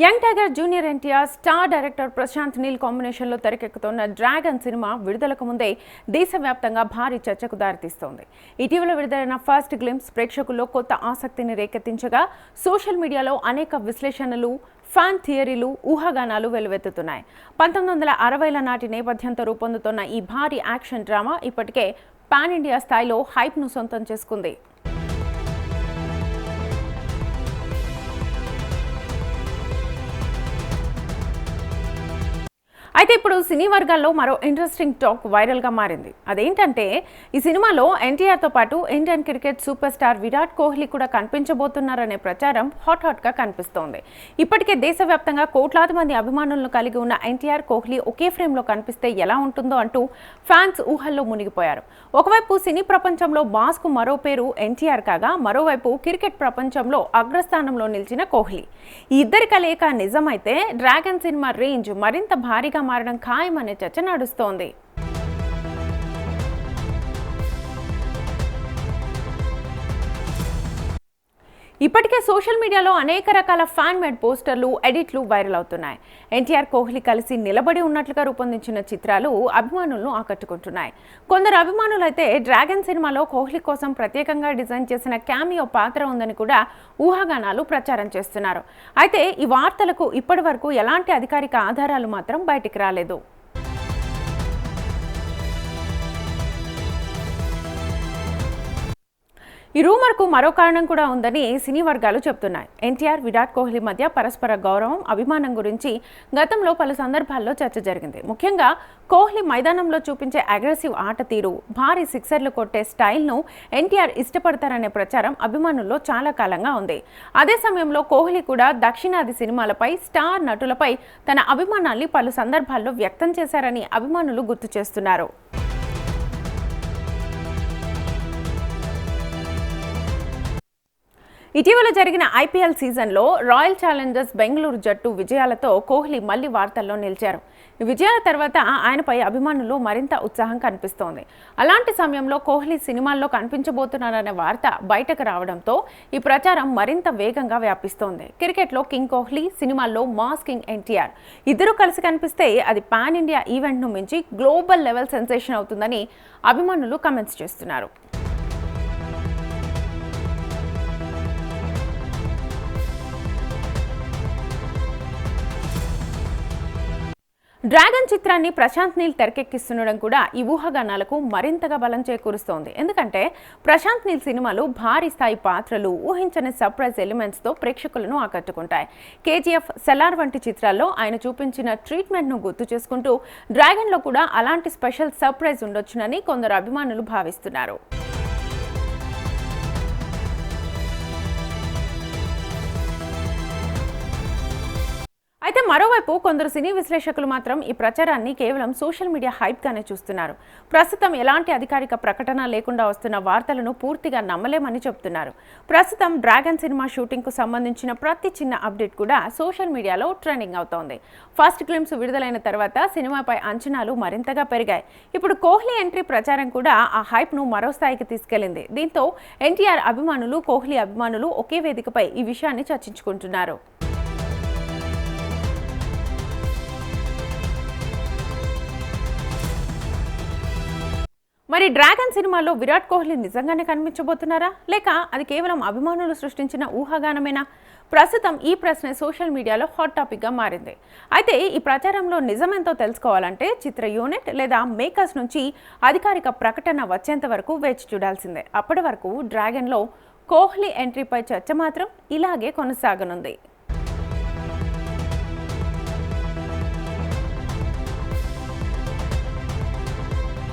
Young tiger junior NTR star director Prashanth Neel కాంబినేషన్లో తెరకెక్కుతున్న dragon cinema విడుదలకు ముందే దేశవ్యాప్తంగా భారీ చర్చకు దారితీస్తోంది. ఇటీవల విడుదలైన ఫస్ట్ గ్లింప్స్ ప్రేక్షకుల్లో కొత్త ఆసక్తిని రేకెత్తించగా సోషల్ మీడియాలో అనేక విశ్లేషణలు, ఫ్యాన్ థియరీలు, ఊహాగానాలు వెలువెత్తుతున్నాయి. 1960ల నాటి నేపథ్యంతో రూపొందుతున్న ఈ భారీ యాక్షన్ డ్రామా ఇప్పటికే పాన్ ఇండియా స్థాయిలో హైప్ను సొంతం చేసుకుంది. అయితే ఇప్పుడు సినీ వర్గాల్లో మరో ఇంట్రెస్టింగ్ టాక్ వైరల్గా మారింది. అదేంటంటే ఈ సినిమాలో ఎన్టీఆర్తో పాటు Indian cricket super star Virat Kohli కూడా కనిపించబోతున్నారనే ప్రచారం హాట్గా కనిపిస్తోంది. ఇప్పటికే దేశవ్యాప్తంగా కోట్లాది మంది అభిమానులను కలిగి ఉన్న ఎన్టీఆర్, కోహ్లీ ఒకే ఫ్రేమ్లో కనిపిస్తే ఎలా ఉంటుందో అంటూ ఫ్యాన్స్ ఊహల్లో మునిగిపోయారు. ఒకవైపు సినీ ప్రపంచంలో బాస్కు మరో పేరు ఎన్టీఆర్ కాగా, మరోవైపు క్రికెట్ ప్రపంచంలో అగ్రస్థానంలో నిలిచిన కోహ్లీ. ఈ ఇద్దరి కలయిక నిజమైతే డ్రాగన్ సినిమా రేంజ్ మరింత భారీగా మారడం ఖాయమనే చర్చ నడుస్తోంది. ఇప్పటికే సోషల్ మీడియాలో అనేక రకాల ఫ్యాన్ మేడ్ పోస్టర్లు, ఎడిట్లు వైరల్ అవుతున్నాయి. ఎన్టీఆర్, కోహ్లీ కలిసి నిలబడి ఉన్నట్లుగా రూపొందించిన చిత్రాలు అభిమానులను ఆకట్టుకుంటున్నాయి. కొందరు అభిమానులు అయితే డ్రాగన్ సినిమాలో కోహ్లీ కోసం ప్రత్యేకంగా డిజైన్ చేసిన క్యామియో పాత్ర ఉందని కూడా ఊహాగానాలు ప్రచారం చేస్తున్నారు. అయితే ఈ వార్తలకు ఇప్పటి వరకు ఎలాంటి అధికారిక ఆధారాలు మాత్రం బయటికి రాలేదు. ఈ రూమర్కు మరో కారణం కూడా ఉందని సినీ వర్గాలు చెబుతున్నాయి. ఎన్టీఆర్, విరాట్ కోహ్లీ మధ్య పరస్పర గౌరవం, అభిమానం గురించి గతంలో పలు సందర్భాల్లో చర్చ జరిగింది. ముఖ్యంగా కోహ్లీ మైదానంలో చూపించే అగ్రెసివ్ ఆట తీరు, భారీ సిక్సర్లు కొట్టే స్టైల్ను ఎన్టీఆర్ ఇష్టపడతారనే ప్రచారం అభిమానుల్లో చాలా కాలంగా ఉంది. అదే సమయంలో కోహ్లీ కూడా దక్షిణాది సినిమాలపై, స్టార్ నటులపై తన అభిమానాన్ని పలు సందర్భాల్లో వ్యక్తం చేశారని అభిమానులు గుర్తు చేస్తున్నారు. ఇటీవల జరిగిన ఐపీఎల్ సీజన్లో రాయల్ ఛాలెంజర్స్ బెంగళూరు జట్టు విజయాలతో కోహ్లీ మళ్లీ వార్తల్లో నిలిచారు. ఈ విజయాల తర్వాత ఆయనపై అభిమానులు మరింత ఉత్సాహం కనిపిస్తోంది. అలాంటి సమయంలో కోహ్లీ సినిమాల్లో కనిపించబోతున్నారనే వార్త బయటకు రావడంతో ఈ ప్రచారం మరింత వేగంగా వ్యాపిస్తోంది. క్రికెట్లో కింగ్ కోహ్లీ, సినిమాల్లో మాస్ కింగ్ ఎన్టీఆర్ ఇద్దరు కలిసి కనిపిస్తే అది పాన్ ఇండియా ఈవెంట్ను మించి గ్లోబల్ లెవెల్ సెన్సేషన్ అవుతుందని అభిమానులు కామెంట్స్ చేస్తున్నారు. డ్రాగన్ చిత్రాన్ని ప్రశాంత్ నీల్ తెరకెక్కిస్తుండడం కూడా ఈ ఊహాగానాలకు మరింతగా బలం చేకూరుస్తోంది. ఎందుకంటే ప్రశాంత్ నీల్ సినిమాలు భారీ స్థాయి పాత్రలు, ఊహించని సర్ప్రైజ్ ఎలిమెంట్స్తో ప్రేక్షకులను ఆకట్టుకుంటాయి. కేజీఎఫ్, సెలార్ వంటి చిత్రాల్లో ఆయన చూపించిన ట్రీట్మెంట్ను గుర్తు చేసుకుంటూ డ్రాగన్లో కూడా అలాంటి స్పెషల్ సర్ప్రైజ్ ఉండొచ్చునని కొందరు అభిమానులు భావిస్తున్నారు. అయితే మరోవైపు కొందరు సినీ విశ్లేషకులు మాత్రం ఈ ప్రచారాన్ని కేవలం సోషల్ మీడియా హైప్గానే చూస్తున్నారు. ప్రస్తుతం ఎలాంటి అధికారిక ప్రకటన లేకుండా వస్తున్న వార్తలను పూర్తిగా నమ్మలేమని చెబుతున్నారు. ప్రస్తుతం డ్రాగన్ సినిమా షూటింగ్కు సంబంధించిన ప్రతి చిన్న అప్డేట్ కూడా సోషల్ మీడియాలో ట్రెండింగ్ అవుతోంది. ఫస్ట్ గ్లింప్స్ విడుదలైన తర్వాత సినిమాపై అంచనాలు మరింతగా పెరిగాయి. ఇప్పుడు కోహ్లీ ఎంట్రీ ప్రచారం కూడా ఆ హైప్ను మరో స్థాయికి తీసుకెళ్లింది. దీంతో ఎన్టీఆర్ అభిమానులు, కోహ్లీ అభిమానులు ఒకే వేదికపై ఈ విషయాన్ని చర్చించుకుంటున్నారు. మరి డ్రాగన్ సినిమాలో విరాట్ కోహ్లీ నిజంగానే కనిపించబోతున్నారా, లేక అది కేవలం అభిమానులు సృష్టించిన ఊహాగానమేనా? ప్రస్తుతం ఈ ప్రశ్న సోషల్ మీడియాలో హాట్ టాపిక్గా మారింది. అయితే ఈ ప్రచారంలో నిజమెంతో తెలుసుకోవాలంటే చిత్ర యూనిట్ లేదా మేకర్స్ నుంచి అధికారిక ప్రకటన వచ్చేంత వరకు వేచి చూడాల్సిందే. అప్పటి వరకు డ్రాగన్లో కోహ్లీ ఎంట్రీపై చర్చ మాత్రం ఇలాగే కొనసాగనుంది.